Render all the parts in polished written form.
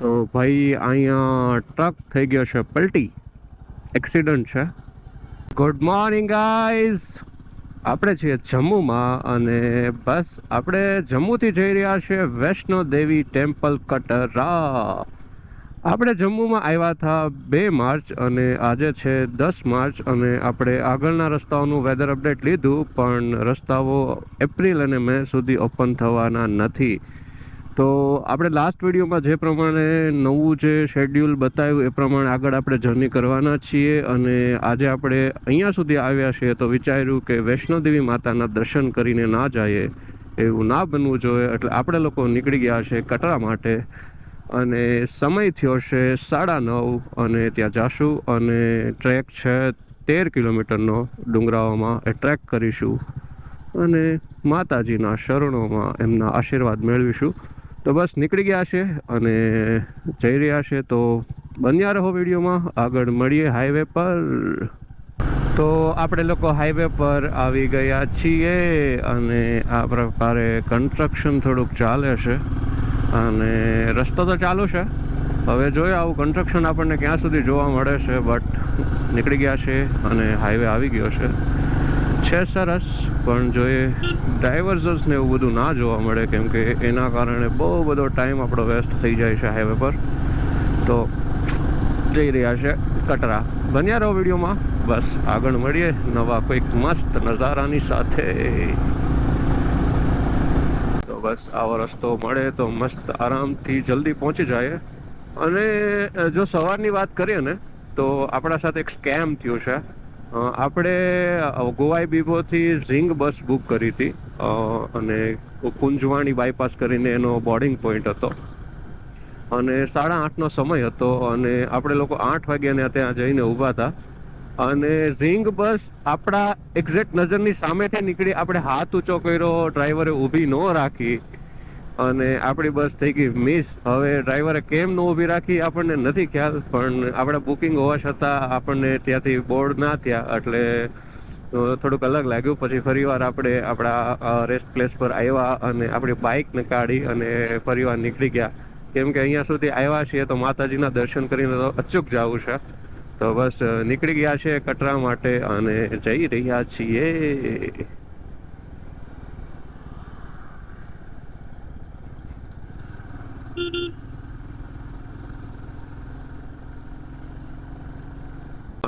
તો ભાઈ અહીંયા ટ્રક થઈ ગયો છે પલટી, એક્સિડન્ટ છે. ગુડ મોર્નિંગ ગાઈઝ, આપણે છીએ જમ્મુમાં અને બસ આપણે જમ્મુથી જઈ રહ્યા છીએ વૈષ્ણો દેવી ટેમ્પલ કટરા. આપણે જમ્મુમાં આવ્યા હતા 2 માર્ચ અને આજે છે 10 માર્ચ અને આપણે આગળના રસ્તાઓનું વેધર અપડેટ લીધું, પણ રસ્તાઓ એપ્રિલ અને મે સુધી ઓપન થવાના નથી. તો આપણે લાસ્ટ વિડીયોમાં જે પ્રમાણે નવું જે શેડ્યુલ બતાવ્યું એ પ્રમાણે આગળ આપણે જર્ની કરવાના છીએ. અને આજે આપણે અહીંયા સુધી આવ્યા છીએ તો વિચાર્યું કે વૈષ્ણોદેવી માતાના દર્શન કરીને ના જઈએ, એવું ના બનવું જોઈએ. એટલે આપણે લોકો નીકળી ગયા છે કટરા માટે અને સમય થયો છે 9:30 અને ત્યાં જાશું અને ટ્રેક છે 13 કિલોમીટરનો ડુંગરાઓમાં. એ ટ્રેક કરીશું અને માતાજીના શરણોમાં એમના આશીર્વાદ મેળવીશું. તો બસ નીકળી ગયા છે અને જઈ રહ્યા છે, તો બન્યા રહો વિડીયોમાં. આગળ મળીએ હાઈવે પર. તો આપણે લોકો હાઈવે પર આવી ગયા છીએ અને આ પ્રકારે કન્સ્ટ્રક્શન થોડુંક ચાલે છે અને રસ્તો તો ચાલુ છે. હવે જોઈએ આવું કન્સ્ટ્રક્શન આપણને ક્યાં સુધી જોવા મળે છે, બટ નીકળી ગયા છે અને હાઈવે આવી ગયો છે સરસ. પણ જોઈએ ડાયવર્ઝન્સને એવું બધું ના જોવા મળે, કેમ કે એના કારણે બહુ બધો ટાઈમ આપણો વેસ્ટ થઈ જાય છે હાઈવે પર. તો જઈ રહ્યા છે કટરા. બન્યા રહો વિડીયોમાં. બસ આગળ મળીએ નવા કોઈક મસ્ત નજારાની સાથે. તો બસ આવો રસ્તો મળે તો મસ્ત આરામથી જલ્દી પહોંચી જાય. અને જો સવારની વાત કરીએ ને તો આપણા સાથે એક સ્કેમ થયું છે. આપણે ગોવાઈ બીબોથી ઝીંગ બસ બુક કરી હતી અને કુંજવાણી બાયપાસ કરીને એનો બોર્ડિંગ પોઈન્ટ હતો અને 8:30નો સમય હતો અને આપણે લોકો 8 વાગ્યાને ત્યાં જઈને ઊભા હતા અને ઝીંગ બસ આપણા એક્ઝેક્ટ નજરની સામેથી નીકળી. આપણે હાથ ઊંચો કર્યો, ડ્રાઈવરે ઊભી ન રાખી અને આપણી બસ થઈ ગઈ મિસ. હવે ડ્રાઈવરે કેમ ન ઊભી રાખી આપણને નથી ખ્યાલ, પણ આપણે બુકિંગ હોવા છતાં આપણને ત્યાંથી બોર્ડ ના થયા એટલે થોડુંક અલગ લાગ્યું. પછી ફરીવાર આપણે આપણા રેસ્ટ પ્લેસ પર આવ્યા અને આપણી બાઇકને કાઢી અને ફરીવાર નીકળી ગયા, કેમ કે અહીંયા સુધી આવ્યા છીએ તો માતાજીના દર્શન કરીને તો અચૂક જવું છે. તો બસ નીકળી ગયા છે કટરા માટે અને જઈ રહ્યા છીએ.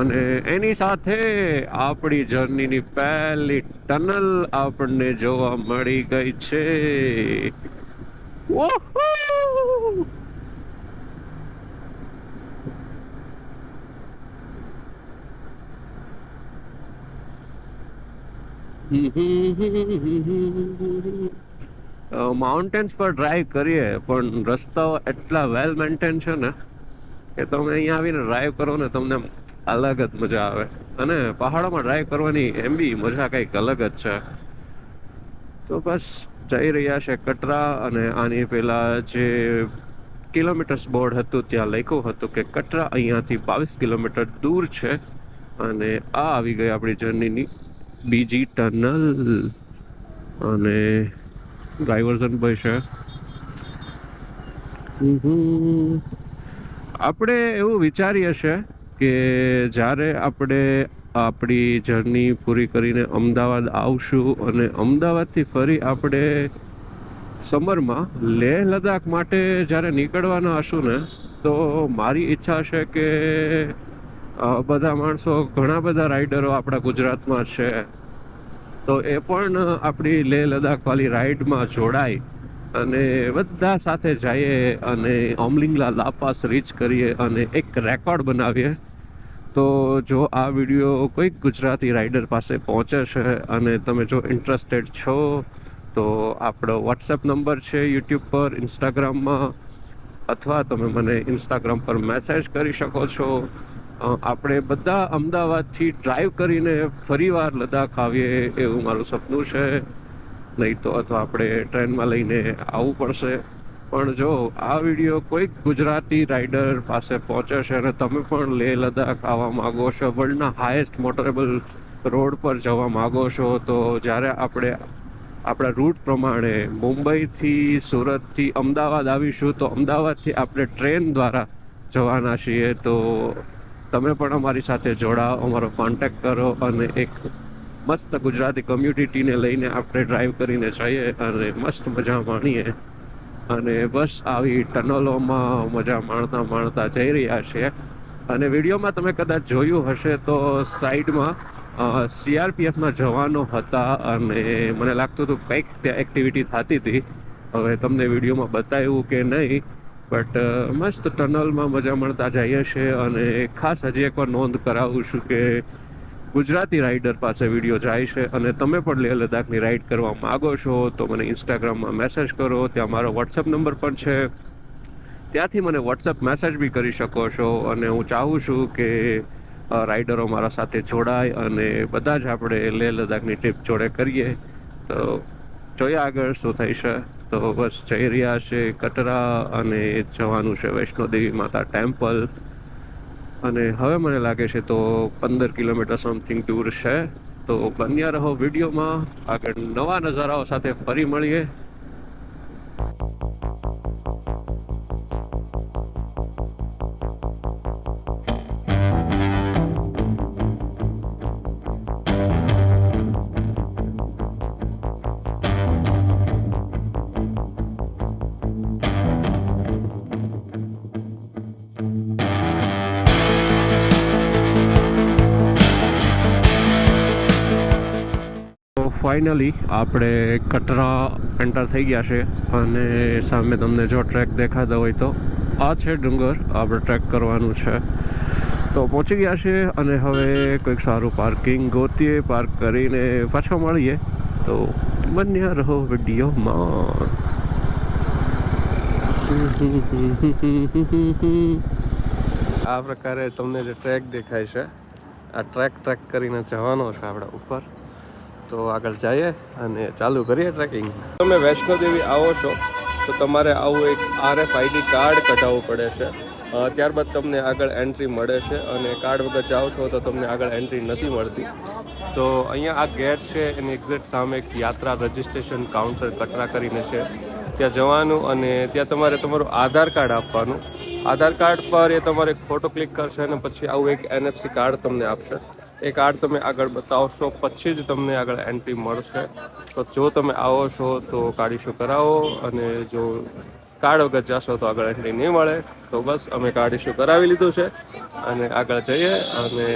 અને એની સાથે આપણી જર્નીની પહેલી ટનલ આપણને જોવા મળી ગઈ છે. ઓહો! માઉન્ટેન્સ પર ડ્રાઈવ કરીએ પણ રસ્તાઓ એટલા વેલ મેન્ટેન છે ને કે તમે અહીંયા આવીને ડ્રાઈવ કરો ને તમને અલગ જ મજા આવે. અને પહાડોમાં ડ્રાઈવ કરવાની એમ બી મજા કંઈક અલગ જ છે. તો બસ જઈ રહ્યા છે કટરા અને આની પહેલા જે કિલોમીટર્સ બોર્ડ હતું ત્યાં લખ્યું હતું કે કટરા અહીંયાથી 22 કિલોમીટર દૂર છે અને આ આવી ગઈ આપણી જર્નીની બીજી ટનલ. અને ડાયવર્ઝન ભાઈ છે. આપણે એવું વિચારીએ છીએ કે જ્યારે આપણે આપણી જર્ની પૂરી કરીને અમદાવાદ આવશું અને અમદાવાદથી ફરી આપણે સમરમાં લેહ લદ્દાખ માટે જ્યારે નીકળવાના હશું ને તો મારી ઈચ્છા છે કે બધા માણસો, ઘણા બધા રાઇડરો આપણા ગુજરાતમાં છે, તો એ પણ આપણી લેહ લદ્દાખ વાળી રાઈડમાં જોડાય અને બધા સાથે જઈએ અને ઓમલિંગલા લા પાસ રીચ કરીએ અને એક રેકોર્ડ બનાવીએ. તો જો આ વિડીયો કોઈક ગુજરાતી રાઇડર પાસે પહોંચે છે અને તમે જો ઇન્ટરેસ્ટેડ છો તો આપણો વોટ્સએપ નંબર છે યુટ્યુબ પર, ઇન્સ્ટાગ્રામમાં, અથવા તમે મને ઇન્સ્ટાગ્રામ પર મેસેજ કરી શકો છો. આપણે બધા અમદાવાદથી ડ્રાઈવ કરીને ફરીવાર લદ્દાખ આવીએ એવું મારું સપનું છે. નહીં તો અથવા આપણે ટ્રેનમાં લઈને આવવું પડશે. પણ જો આ વિડીયો કોઈક ગુજરાતી રાઇડર પાસે પહોંચે છે અને તમે પણ લેહ લદ્દાખ આવવા માગો છો, વર્લ્ડના હાઈએસ્ટ મોટરેબલ રોડ પર જવા માગો છો, તો જ્યારે આપણે આપણા રૂટ પ્રમાણે મુંબઈથી સુરતથી અમદાવાદ આવીશું, તો અમદાવાદથી આપણે ટ્રેન દ્વારા જવાના છીએ. તો તમે પણ અમારી સાથે જોડાઓ, અમારો કોન્ટેક્ટ કરો અને એક મસ્ત ગુજરાતી કમ્યુનિટીને લઈને આપણે ડ્રાઈવ કરીને જઈએ અને મસ્ત મજા માણીએ. અને બસ આવી ટનલોમાં મજા માણતા માણતા જઈ રહ્યા છીએ. અને વિડીયોમાં તમે કદાચ જોયું હશે તો સાઈડમાં CRPFના જવાનો હતા અને મને લાગતું હતું કંઈક ત્યાં એક્ટિવિટી થતી હતી. હવે તમને વિડીયોમાં બતાવ્યું કે નહીં, બટ મસ્ત ટનલમાં મજા માણતા જઈએ છીએ. અને ખાસ હજી એકવાર નોંધ કરાવું છું કે ગુજરાતી રાઇડર પાસે વિડીયો જાય છે અને તમે પણ લેહ લદ્દાખની રાઇડ કરવા માગો છો તો મને ઇન્સ્ટાગ્રામમાં મેસેજ કરો. ત્યાં મારો વોટ્સઅપ નંબર પણ છે, ત્યાંથી મને વોટ્સઅપ મેસેજ બી કરી શકો છો. અને હું ચાહું છું કે રાઇડરો મારા સાથે જોડાય અને બધા જ આપણે લેહ લદ્દાખની ટ્રીપ જોડે કરીએ. તો જોઈએ આગળ શું થઈ છે. તો બસ જઈ રહ્યા છે કટરા અને જવાનું છે વૈષ્ણોદેવી માતા ટેમ્પલ. અને હવે મને લાગે છે તો 15 કિલોમીટર સમથિંગ દૂર છે. તો બન્યા રહો વિડીયોમાં, આગળ નવા નજારાઓ સાથે ફરી મળીએ. ફાઇનલી આપણે કટરા એન્ટર થઈ ગયા છે અને સામે તમને જો ટ્રેક દેખાતા હોય તો આ છે ડુંગર, આપણે ટ્રેક કરવાનું છે. તો પહોંચી ગયા છે અને હવે કોઈક સારું પાર્કિંગ ગોતીએ, પાર્ક કરીને પાછા મળીએ. તો બન્યા રહો વિડીયોમાં. આ પ્રકારે તમને જે ટ્રેક દેખાય છે, આ ટ્રેક કરીને જવાનો છે આપણે ઉપર. તો આગળ જઈએ અને ચાલુ કરીએ ટ્રેકિંગ. તમે વૈષ્ણોદેવી આવો છો તો તમારે આવું એક RFID કાર્ડ કઢાવવું પડે છે. ત્યારબાદ તમને આગળ એન્ટ્રી મળે છે અને કાર્ડ વગર જાઓ છો તો તમને આગળ એન્ટ્રી નથી મળતી. તો અહીંયા આ ગેટ છે એની એક્ઝેક્ટ સામે એક યાત્રા રજિસ્ટ્રેશન કાઉન્ટર કટરા કરીને છે, ત્યાં જવાનું અને ત્યાં તમારે તમારું આધાર કાર્ડ આપવાનું. આધાર કાર્ડ પર એ તમારે એક ફોટો ક્લિક કરશે અને પછી આવું એક NFC કાર્ડ તમને આપશે. એ કાર્ડ તમે આગળ બતાવશો પછી જ તમને આગળ એન્ટ્રી મળશે. તો જો તમે આવો છો તો કાર્ડ ઇસ્યુ કરાવો અને જો કાર્ડ વગર જશો તો આગળ એન્ટ્રી નહીં મળે. તો બસ અમે કાર્ડ ઇસ્યુ કરાવી લીધું છે અને આગળ જઈએ અને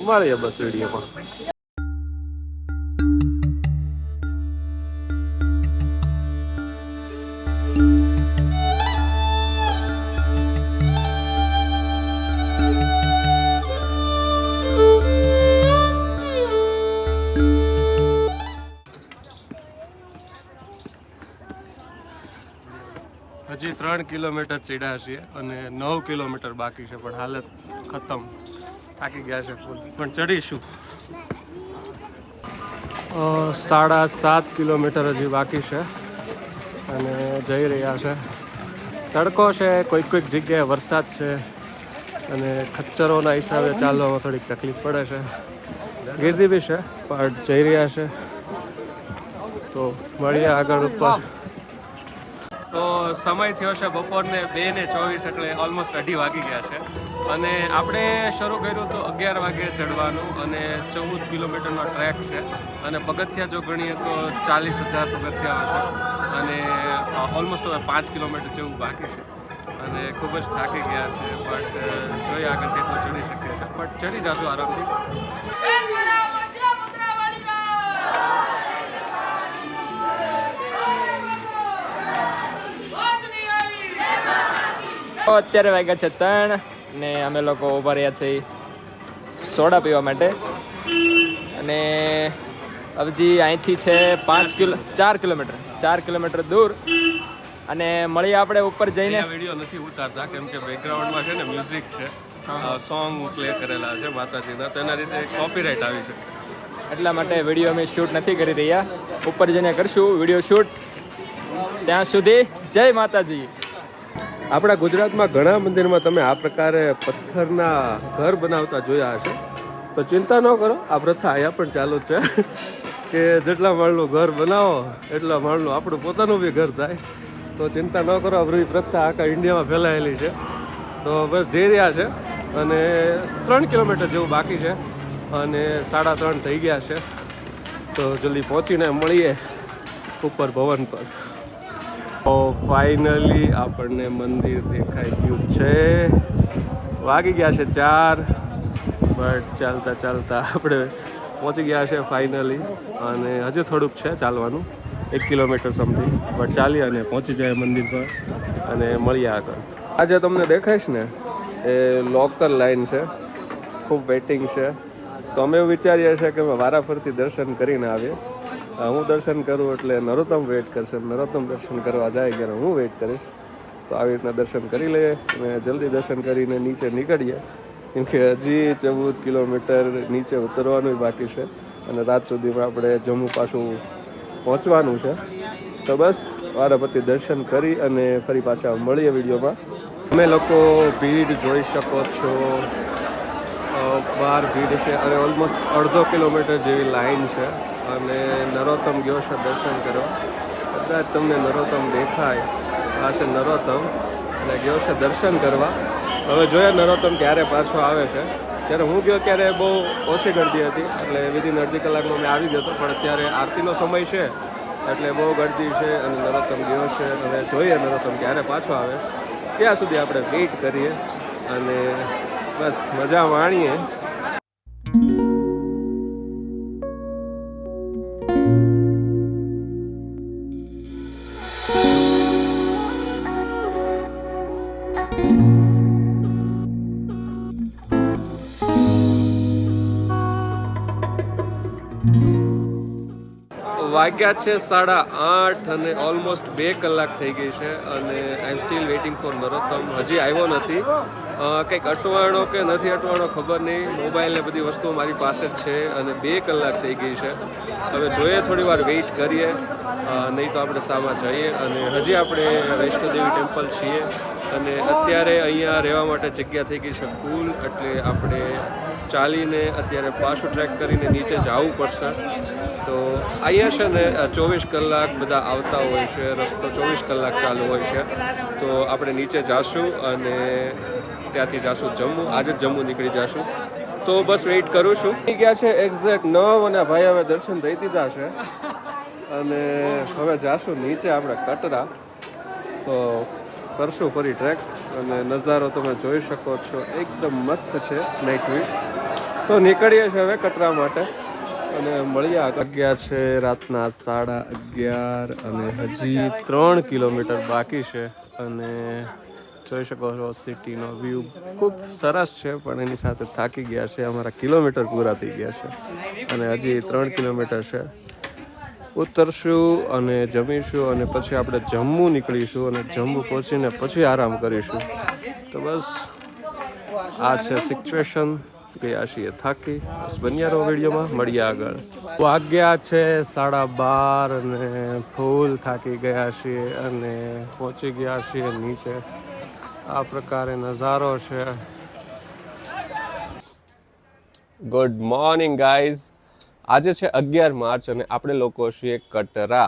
મળીએ બસ વિડીયોમાં. હજી 3 કિલોમીટર ચડ્યા છીએ અને 9 કિલોમીટર બાકી છે, પણ હાલત ખતમ, થાકી ગયા છે ફૂલ. પણ ચડીશું. 7.5 કિલોમીટર હજી બાકી છે અને જઈ રહ્યા છે. તડકો છે, કોઈક જગ્યાએ વરસાદ છે અને ખચ્ચરોના હિસાબે ચાલવામાં થોડીક તકલીફ પડે છે. ગીર્દી બી છે પણ જઈ રહ્યા છે. તો મળીએ આગળ ઉપર. તો સમય થયો છે બપોરને 2:24, એટલે ઓલમોસ્ટ 2:30 વાગી ગયા છે અને આપણે શરૂ કર્યું તો 11 વાગે ચડવાનું અને 14 કિલોમીટરનો ટ્રેક છે અને પગથિયા જો ગણીએ તો 40,000 પગથિયાઓ છે અને ઓલમોસ્ટ હવે 5 કિલોમીટર જેવું બાકી છે અને ખૂબ જ થાકી ગયા છે. બટ જોઈએ આગળ કેટલું ચડી શકીએ છીએ, બટ ચડી જશું આરામથી. અત્યારે વાગ્યા છે 3 ને અમે લોકો ઉભા રહ્યા છીએ સોડા પીવા માટે. અને હજી અહીંથી છે 4 કિલોમીટર દૂર અને મળીએ આપણે ઉપર જઈને. વિડીયો નથી ઉતારતા કેમ કે બેકગ્રાઉન્ડમાં છે ને મ્યુઝિક છે, સોંગ પ્લે કરેલા છે માતાજીના, તો એના રીતે કોપીરાઇટ આવી છે. એટલા માટે વિડીયો અમે શૂટ નથી કરી રહ્યા, ઉપર જઈને કરશું વિડીયો શૂટ. ત્યાં સુધી જય માતાજી. આપણા ગુજરાતમાં ઘણા મંદિરમાં તમે આ પ્રકારે પથ્થરના ઘર બનાવતા જોયા હશે, તો ચિંતા ન કરો, આ પ્રથા અહીંયા પણ ચાલુ જ છે. કે જેટલા માળનું ઘર બનાવો એટલા માળનું આપણું પોતાનું બી ઘર થાય. તો ચિંતા ન કરો, બધી પ્રથા આખા ઇન્ડિયામાં ફેલાયેલી છે. તો બસ જઈ રહ્યા છે અને 3 કિલોમીટર જેવું બાકી છે અને 3:30 થઈ ગયા છે. તો જલ્દી પહોંચીને મળીએ ઉપર ભવન પર. તો ફાઇનલી આપણને મંદિર દેખાઈ ગયું છે. વાગી ગયા છે 4, બટ ચાલતા ચાલતા આપણે પહોંચી ગયા છે ફાઇનલી. અને હજુ થોડુંક છે ચાલવાનું, 1 કિલોમીટર સમથિંગ, બટ ચાલી અને પહોંચી જાય મંદિર પર અને મળીએ આગળ. આજે તમને દેખાઈશ ને એ લોકલ લાઈન છે, ખૂબ વેઇટિંગ છે. તો અમે એવું વિચારીએ છીએ કે અમે વારાફરતી દર્શન કરીને આવીએ. હું દર્શન કરું એટલે નરોત્તમ વેઇટ કરશે, નરોત્તમ દર્શન કરવા જાય ત્યારે હું વેઇટ કરીશ. તો આવી રીતના દર્શન કરી લઈએ અને જલ્દી દર્શન કરીને નીચે નીકળીએ, કેમ કે હજી 14 કિલોમીટર નીચે ઉતરવાનું બાકી છે અને રાત સુધીમાં આપણે જમ્મુ પાછું પહોંચવાનું છે. તો બસ વારાફરતી દર્શન કરી અને ફરી પાછા મળીએ વિડીયોમાં. અમે લોકો ભીડ જોઈ શકો છો, બહાર ભીડ છે અને ઓલમોસ્ટ 1/2 કિલોમીટર જેવી લાઈન છે. અને નરોત્તમ ગયો છે દર્શન કરવા. કદાચ તમને નરોત્તમ દેખાય, આ છે નરોત્તમ અને ગયો છે દર્શન કરવા. હવે જોઈએ નરોત્તમ ક્યારે પાછો આવે છે. જ્યારે હું ગયો ત્યારે બહુ ઓછી ગળદી હતી, એટલે વિધિન અડધી કલાકમાં મેં આવી ગયો હતો. પણ અત્યારે આરતીનો સમય છે એટલે બહુ ગળદી છે અને નરોત્તમ ગયો છે. અને જોઈએ નરોત્તમ ક્યારે પાછો આવે, ત્યાં સુધી આપણે વેઇટ કરીએ અને બસ મજા માણીએ. વાગ્યા છે 8:30 અને ઓલમોસ્ટ 2 કલાક થઈ ગઈ છે અને I am still waiting for Narottam. હજી આવ્યો નથી. કંઈક અટવાણો કે નથી અટવાણો ખબર નહીં. મોબાઈલ ને બધી વસ્તુઓ મારી પાસે જ છે અને 2 કલાક થઈ ગઈ છે. હવે જોઈએ, થોડી વાર વેઇટ કરીએ, નહીં તો આપણે સામા જઈએ. અને હજી આપણે વૈષ્ણોદેવી ટેમ્પલ છીએ અને અત્યારે અહીંયા રહેવા માટે જગ્યા થઈ ગઈ છે ફૂલ, એટલે આપણે ચાલીને અત્યારે પાછું ટ્રેક કરીને નીચે જવું પડશે. તો અહીંયા છે ને 24 કલાક બધા આવતા હોય છે, રસ્તો 24 કલાક ચાલુ હોય છે. તો આપણે નીચે જાશું અને ત્યાંથી જાશું જમ્મુ. આજે જ જમ્મુ નીકળી જાશું. તો બસ વેઇટ કરું છું. થઈ ગયા છે એક્ઝેક્ટ 9 અને ભાઈ હવે દર્શન થઈ દીધા છે અને હવે જાશું નીચે આપણે કટરા. તો કરશું ફરી ટ્રેક અને નજારો તમે જોઈ શકો છો, એકદમ મસ્ત છે નાઇટ વ્યૂ. તો નીકળીએ છીએ હવે કટરા માટે અને મળીએ. વાગ્યા છે રાતના 11:30 અને હજી 3 કિલોમીટર બાકી છે. અને જોઈ શકો છો સિટીનો વ્યૂ ખૂબ સરસ છે, પણ એની સાથે થાકી ગયા છે. અમારા કિલોમીટર પૂરા થઈ ગયા છે અને હજી 3 કિલોમીટર છે. ઉતરશું અને જમીશું અને પછી આપણે જમ્મુ નીકળીશું અને જમ્મુ પહોંચીને પછી આરામ કરીશું. તો બસ આ છે સિચ્યુએશન. ગયા છીએ થાકી. બસ બન્યા રહો વિડીયોમાં, મળીએ આગળ. વાગ્યા છે 12:30 અને ફૂલ થાકી ગયા છીએ અને પહોંચી ગયા છીએ નીચે. આ પ્રકારે નજારો છે. Good morning guys. આજે છે 11 માર્ચ અને આપણે લોકો છીએ કટરા.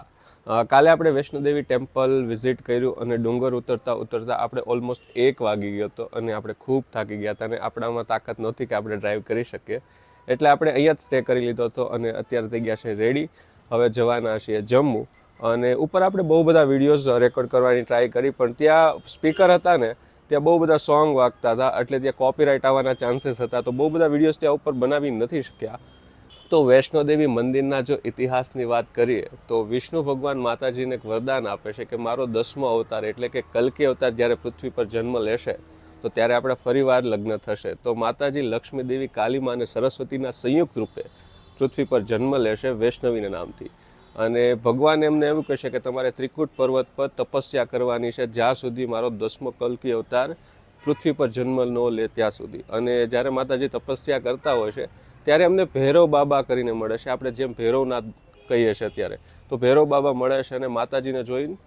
કાલે આપણે વૈષ્ણોદેવી ટેમ્પલ વિઝિટ કર્યું અને ડુંગર ઉતરતા ઉતરતા આપણે ઓલમોસ્ટ 1 વાગી ગયો હતો અને આપણે ખૂબ થાકી ગયા હતા અને આપણામાં તાકાત નહોતી કે આપણે ડ્રાઈવ કરી શકીએ. એટલે આપણે અહીંયા જ સ્ટે કરી લીધો હતો અને અત્યારે થઈ ગયા છે રેડી. હવે જવાના છીએ જમ્મુ. અને ઉપર આપણે બહુ બધા વિડીયોઝ રેકોર્ડ કરવાની ટ્રાય કરી, પણ ત્યાં સ્પીકર હતા ને, ત્યાં બહુ બધા સોંગ વાગતા હતા, એટલે ત્યાં કોપીરાઇટ આવવાના ચાન્સીસ હતા. તો બહુ બધા વિડીયોઝ ત્યાં ઉપર બનાવી નથી શક્યા. તો વૈષ્ણોદેવી મંદિરના જો ઇતિહાસની વાત કરીએ તો વિષ્ણુ ભગવાન માતાજીને એક વરદાન આપે છે કે મારો 10મો અવતાર એટલે કે કલ્કી અવતાર જ્યારે પૃથ્વી પર જન્મ લેશે તો ત્યારે આપણે ફરીવાર લગ્ન થશે. તો માતાજી લક્ષ્મી દેવી, કાલીમા અને સરસ્વતીના સંયુક્ત રૂપે પૃથ્વી પર જન્મ લેશે વૈષ્ણવીના નામથી. અને ભગવાન એમને એવું કહેશે કે તમારે ત્રિકૂટ પર્વત પર તપસ્યા કરવાની છે જ્યાં સુધી મારો 10મો કલ્કી અવતાર પૃથ્વી પર જન્મ ન લે ત્યાં સુધી. અને જ્યારે માતાજી તપસ્યા કરતા હોય છે ત્યારે એમને ભૈરવ બાબા કરીને મળે છે. આપણે જેમ ભૈરવનાથ કહીએ છીએ ત્યારે, તો ભૈરવ બાબા મળે છે અને માતાજીને જોઈને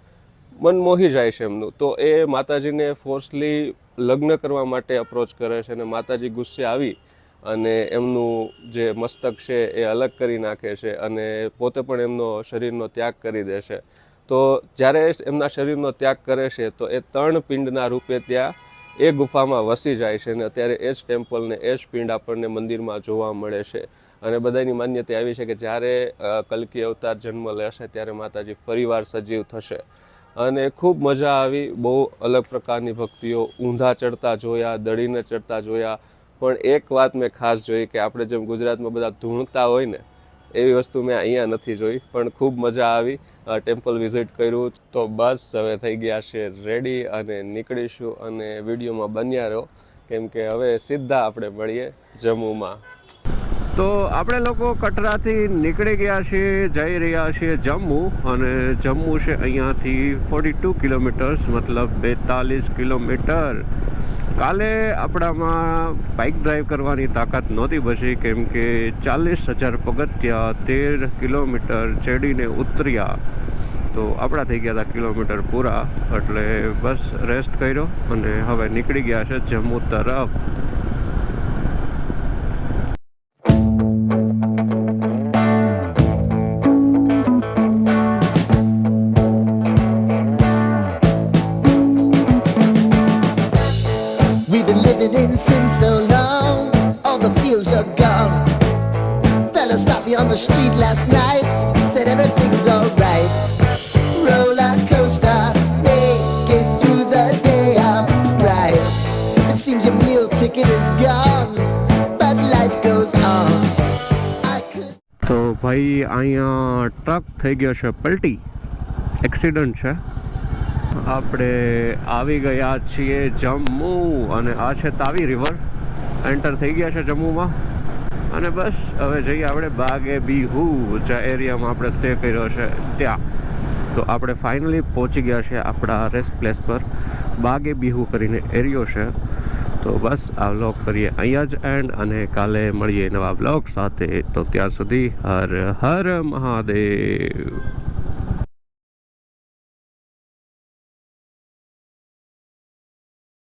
મન મોહી જાય છે એમનું. તો એ માતાજીને ફોર્સલી લગ્ન કરવા માટે અપ્રોચ કરે છે અને માતાજી ગુસ્સે આવી અને એમનું જે મસ્તક છે એ અલગ કરી નાખે છે અને પોતે પણ એમનો શરીરનો ત્યાગ કરી દે છે. તો જ્યારે એમના શરીરનો ત્યાગ કરે છે તો એ 3 પિંડના રૂપે ત્યાં એ ગુફામાં વસી જાય છે અને અત્યારે એ જ ટેમ્પલ ને એ જ પિંડ આપણને મંદિરમાં જોવા મળે છે. અને બધાની માન્યતા આવી છે કે જ્યારે કલ્કી અવતાર જન્મ લેશે ત્યારે માતાજી ફરીવાર સજીવ થશે. અને ખૂબ મજા આવી. બહુ અલગ પ્રકારની ભક્તિઓ, ઊંધા ચડતા જોયા, દડીને ચડતા જોયા. પણ એક વાત મેં ખાસ જોઈ કે આપણે જેમ ગુજરાતમાં બધા ધૂણતા હોય ને એવી વસ્તુ મેં અહીંયા નથી જોઈ. પણ ખૂબ મજા આવી. ટેમ્પલ વિઝિટ કર્યું. તો બસ હવે થઈ ગયા છે રેડી અને નીકળીશું. અને વિડીયોમાં બન્યા રહો કેમ કે હવે સીધા આપણે મળીએ જમ્મુમાં. તો આપણે લોકો કટરાથી નીકળી ગયા છીએ, જઈ રહ્યા છીએ જમ્મુ. અને જમ્મુ છે અહીંયાથી 42 કિલોમીટર્સ, મતલબ 42 કિલોમીટર. કાલે આપણામાં બાઇક ડ્રાઈવ કરવાની તાકાત નહોતી બચી કેમ કે 40,000 પગથિયા 13 કિલોમીટર ચડીને ઉતર્યા. તો આપણા થઈ ગયા હતા કિલોમીટર પૂરા. એટલે બસ રેસ્ટ કર્યો અને હવે નીકળી ગયા છે જમ્મુ તરફ. We've been living in sin so long, all the feels are gone. Fella stopped me on the street last night, said everything's alright. Roller coaster, make it through the day, I'm right. It seems your meal ticket is gone, but life goes on. I could. તો ભાઈ અહીંયા truck થઈ ગયો છે પલટી, accident છે. આપણે આવી ગયા છીએ જમ્મુ અને આ છે તાવી રિવર. એન્ટર થઈ ગયા છે જમ્મુમાં અને બસ હવે જઈએ આપણે બાગે બીહુ, જે એરિયામાં આપણે સ્ટે કર્યો છે ત્યાં. તો આપણે ફાઇનલી પહોંચી ગયા છે આપણા રેસ્ટ પ્લેસ પર. બાગે બીહુ કરીને એરિયો છે. તો બસ આ વ્લોગ કરીએ અહીંયા જ એન્ડ અને કાલે મળીએ નવા વ્લોગ સાથે. તો ત્યાં સુધી હર હર મહાદેવ.